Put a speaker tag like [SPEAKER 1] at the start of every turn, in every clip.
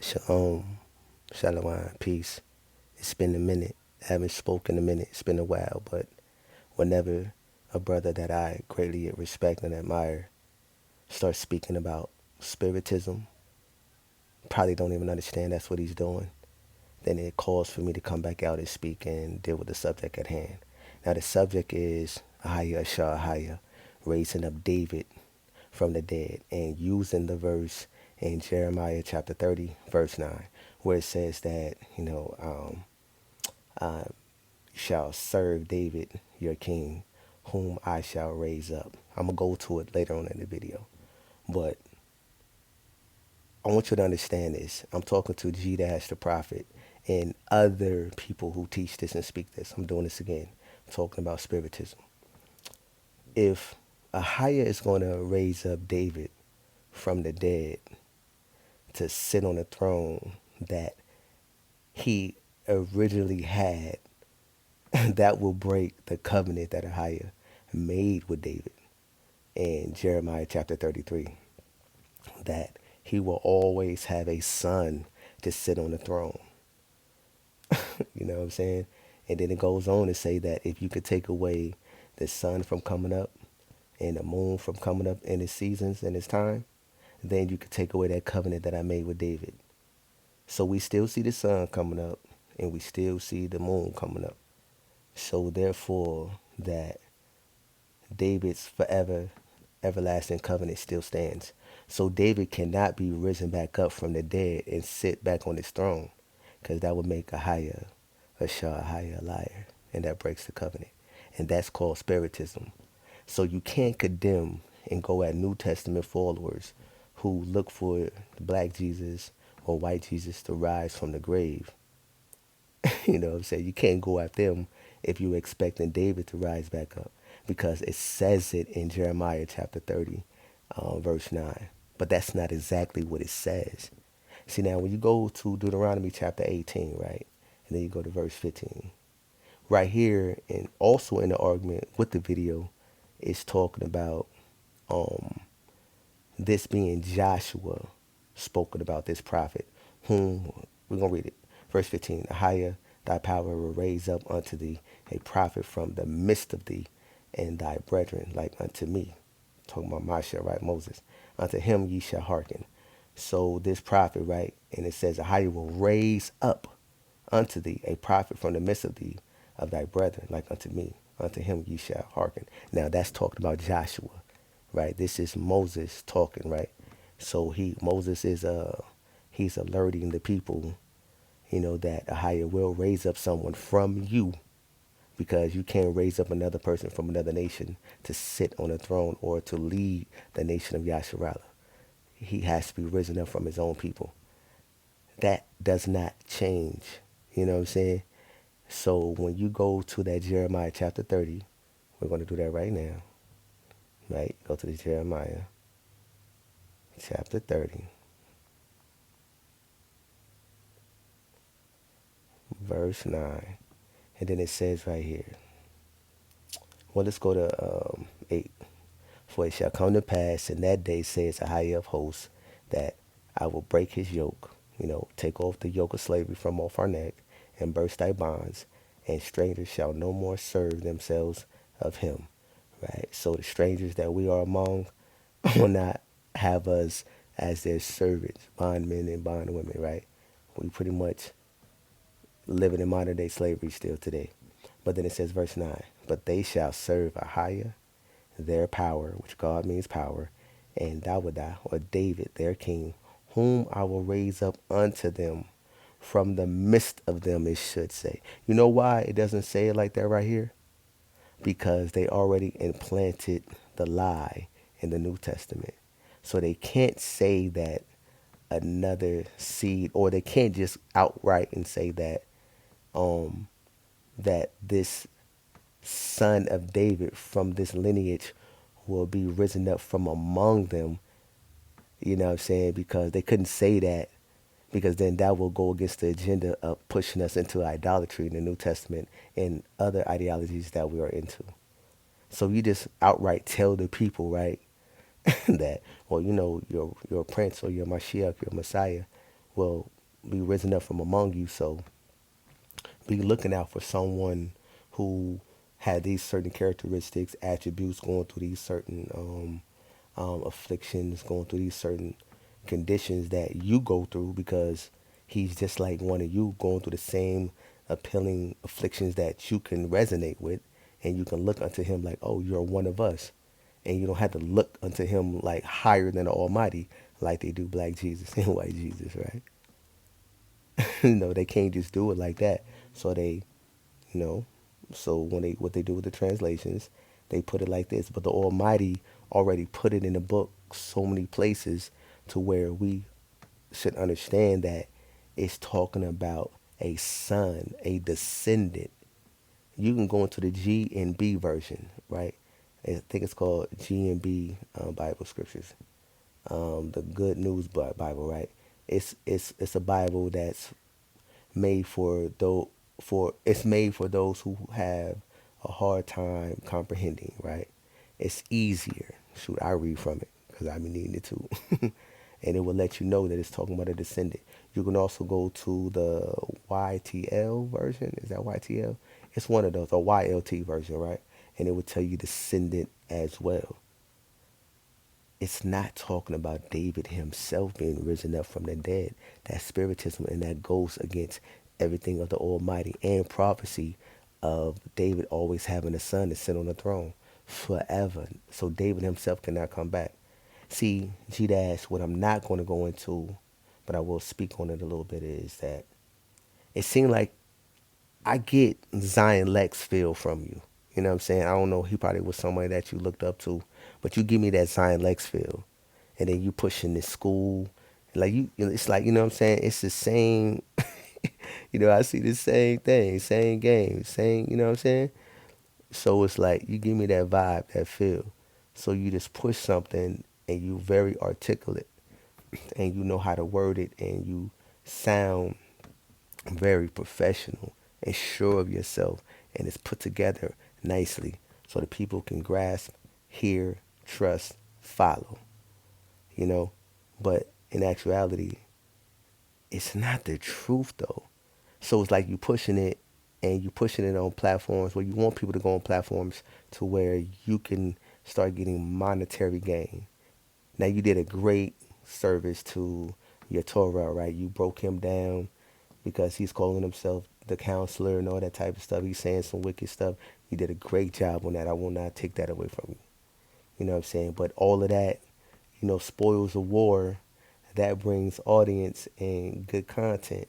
[SPEAKER 1] Shalom, peace. It's been a minute. I haven't spoken in a minute. It's been a while, but whenever a brother that I greatly respect and admire starts speaking about spiritism, probably don't even understand that's what he's doing, then it calls for me to come back out and speak and deal with the subject at hand. Now the subject is Ahaya Shah Ahaya, raising up David from the dead, and using the verse in Jeremiah chapter 30, verse 9, where it says that, shall serve David your king, whom I shall raise up. I'm going to go to it later on in the video. But I want you to understand this. I'm talking to G Dash the prophet and other people who teach this and speak this. I'm doing this again. I'm talking about spiritism. If Ahiah is going to raise up David from the dead to sit on the throne that he originally had, that will break the covenant that Ahiah made with David in Jeremiah chapter 33, that he will always have a son to sit on the throne. You know what I'm saying? And then it goes on to say that if you could take away the sun from coming up and the moon from coming up in its seasons and its time, then you could take away that covenant that I made with David. So we still see the sun coming up and we still see the moon coming up. So therefore that David's forever everlasting covenant still stands. So David cannot be risen back up from the dead and sit back on his throne, because that would make Ahiah a Shah Ahiah a liar, and that breaks the covenant. And that's called spiritism. So you can't condemn and go at New Testament followers who look for the black Jesus or white Jesus to rise from the grave. You know what I'm saying? You can't go at them if you're expecting David to rise back up, because it says it in Jeremiah chapter 30, verse 9. But that's not exactly what it says. See, now when you go to Deuteronomy chapter 18, right, and then you go to verse 15, right here, and also in the argument with the video, it's talking about this being Joshua spoken about, this prophet, whom, we're going to read it. Verse 15, Ahiah, thy power will raise up unto thee a prophet from the midst of thee, and thy brethren like unto me. Talking about Moshe, right, Moses. Unto him ye shall hearken. So this prophet, right, and it says, Ahiah will raise up unto thee a prophet from the midst of thee, of thy brethren like unto me. Unto him ye shall hearken. Now that's talking about Joshua, right? This is Moses talking, right? So Moses is he's alerting the people, that Ahiah will raise up someone from you, because you can't raise up another person from another nation to sit on a throne or to lead the nation of Yasharallah. He has to be risen up from his own people. That does not change. You know what I'm saying? So when you go to that Jeremiah chapter 30, we're going to do that right now. Right? Go to the Jeremiah chapter 30, verse 9. And then it says right here. Well, let's go to 8. For it shall come to pass in that day, says Ahiah of hosts, that I will break his yoke, take off the yoke of slavery from off our neck, and burst thy bonds, and strangers shall no more serve themselves of him. Right? So the strangers that we are among will not have us as their servants, bondmen and bondwomen, right? We pretty much living in modern day slavery still today. But then it says, verse 9, but they shall serve Ahiah, their power, which God means power, and Dawadah, or David, their king, whom I will raise up unto them from the midst of them, it should say. You know why it doesn't say it like that right here? Because they already implanted the lie in the New Testament. So they can't say that another seed, or they can't just outright and say that that this son of David from this lineage will be risen up from among them. You know what I'm saying? Because they couldn't say that, because then that will go against the agenda of pushing us into idolatry in the New Testament and other ideologies that we are into. So you just outright tell the people, right, that, well, your prince or your Mashiach, your Messiah, will be risen up from among you. So be looking out for someone who had these certain characteristics, attributes, going through these certain afflictions, going through these certain conditions that you go through, because he's just like one of you, going through the same appealing afflictions that you can resonate with, and you can look unto him like, oh, you're one of us. And you don't have to look unto him like higher than the Almighty, like they do Black Jesus and White Jesus, right? They can't just do it like that. So they, you know, so when they what they do with the translations, they put it like this. But the Almighty already put it in the book so many places to where we should understand that it's talking about a son, a descendant. You can go into the G and B version, right? I think it's called G and B Bible scriptures, the Good News Bible, right? It's a Bible that's made for it's made for those who have a hard time comprehending, right? It's easier. Shoot, I read from it because I be needing it too. And it will let you know that it's talking about a descendant. You can also go to the YTL version. Is that YTL? It's one of those, a YLT version, right? And it will tell you descendant as well. It's not talking about David himself being risen up from the dead. That's Spiritism, and that goes against everything of the Almighty and prophecy of David always having a son to sit on the throne forever. So David himself cannot come back. See, G Dash, what I'm not going to go into, but I will speak on it a little bit, is that it seemed like I get Zion Lex feel from you. You know what I'm saying? I don't know. He probably was somebody that you looked up to, but you give me that Zion Lex feel, and then you pushing this school, like it's like, you know what I'm saying? It's the same. I see the same thing, same game, same. You know what I'm saying? So it's like you give me that vibe, that feel. So you just push something, and you very articulate, and you know how to word it, and you sound very professional and sure of yourself, and it's put together nicely so that people can grasp, hear, trust, follow, you know. But in actuality, it's not the truth though. So it's like you pushing it, and you pushing it on platforms where you want people to go on platforms to where you can start getting monetary gain. Now you did a great service to your Torah, right? You broke him down because he's calling himself the counselor and all that type of stuff. He's saying some wicked stuff. You did a great job on that. I will not take that away from you. You know what I'm saying? But all of that, spoils the war. That brings audience and good content.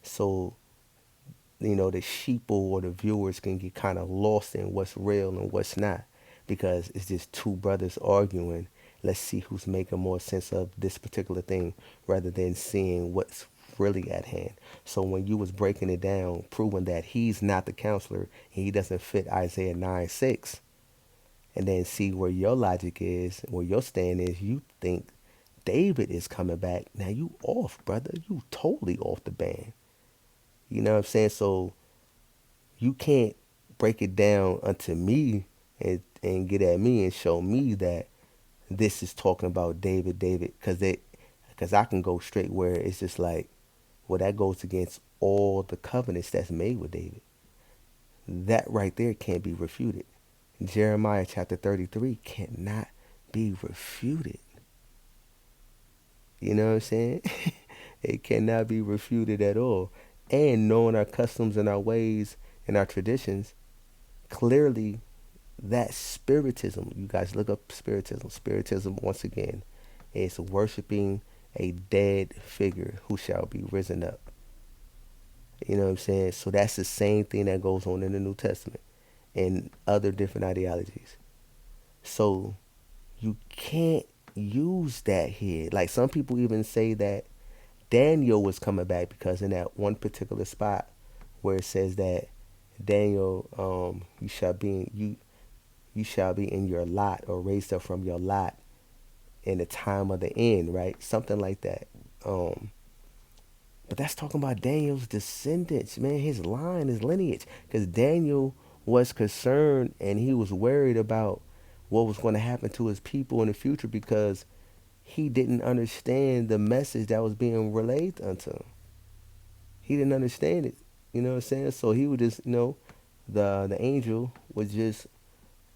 [SPEAKER 1] So, the sheeple or the viewers can get kind of lost in what's real and what's not, because it's just two brothers arguing. Let's see who's making more sense of this particular thing rather than seeing what's really at hand. So when you was breaking it down, proving that he's not the counselor and he doesn't fit Isaiah 9:6, and then see where your logic is, where your stand is, you think David is coming back. Now you off, brother. You totally off the band. You know what I'm saying? So you can't break it down unto me and get at me and show me that this is talking about David, because I can go straight where it's just like, well, that goes against all the covenants that's made with David. That right there can't be refuted. Jeremiah chapter 33 cannot be refuted. You know what I'm saying? It cannot be refuted at all. And knowing our customs and our ways and our traditions, clearly that Spiritism, you guys look up Spiritism. Spiritism, once again, is worshiping a dead figure who shall be risen up. You know what I'm saying? So that's the same thing that goes on in the New Testament and other different ideologies. So you can't use that here. Like some people even say that Daniel was coming back because in that one particular spot where it says that Daniel, you shall be in your lot or raised up from your lot in the time of the end, right? Something like that. But that's talking about Daniel's descendants, man, his line, his lineage. Because Daniel was concerned and he was worried about what was going to happen to his people in the future because he didn't understand the message that was being relayed unto him. He didn't understand it. You know what I'm saying? So he would just, the angel was just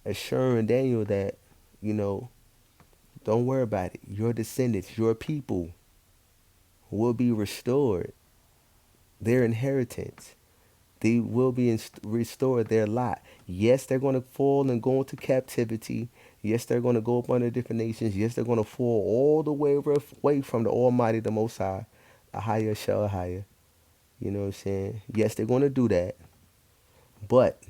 [SPEAKER 1] assuring Daniel that, you know, don't worry about it. Your descendants, your people will be restored. Their inheritance. They will be restored their lot. Yes, they're going to fall and go into captivity. Yes, they're going to go up under different nations. Yes, they're going to fall all the way away from the Almighty, the Most High, a higher shall higher. You know what I'm saying? Yes, they're going to do that. But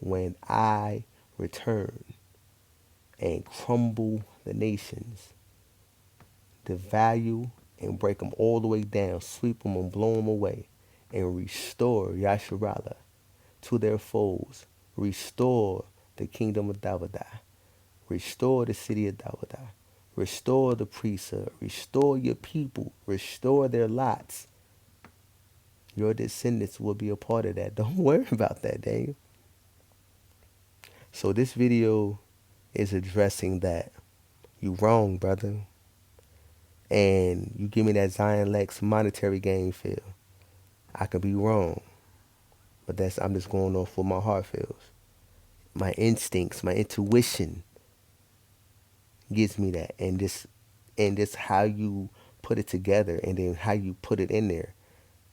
[SPEAKER 1] when I return and crumble the nations, devalue and break them all the way down, sweep them and blow them away, and restore Yasharala to their foes, restore the kingdom of Davidah, restore the city of Davidah, restore the priesthood, restore your people, restore their lots. Your descendants will be a part of that. Don't worry about that, Daniel. So this video is addressing that. You wrong, brother. And you give me that Zion Lex monetary gain feel. I could be wrong. But I'm just going off what my heart feels. My instincts, my intuition gives me that. And this how you put it together and then how you put it in there.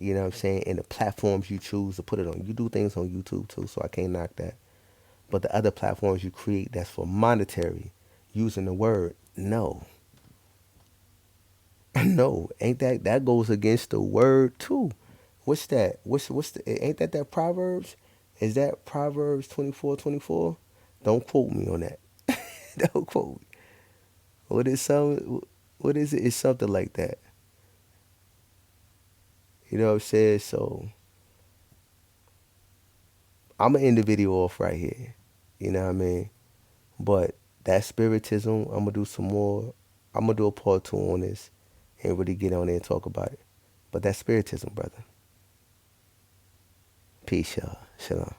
[SPEAKER 1] You know what I'm saying? And the platforms you choose to put it on. You do things on YouTube too, so I can't knock that. But the other platforms you create that's for monetary, using the word, no. No, ain't that goes against the word too. What's that? What's the ain't that Proverbs? Is that Proverbs 24:24? Don't quote me on that. Don't quote me. What is it? It's something like that. You know what I'm saying? So I'm gonna end the video off right here. You know what I mean? But that spiritism, I'm gonna do some more. I'm gonna do a part two on this and really get on there and talk about it. But that's spiritism, brother. Peace, y'all. Shalom.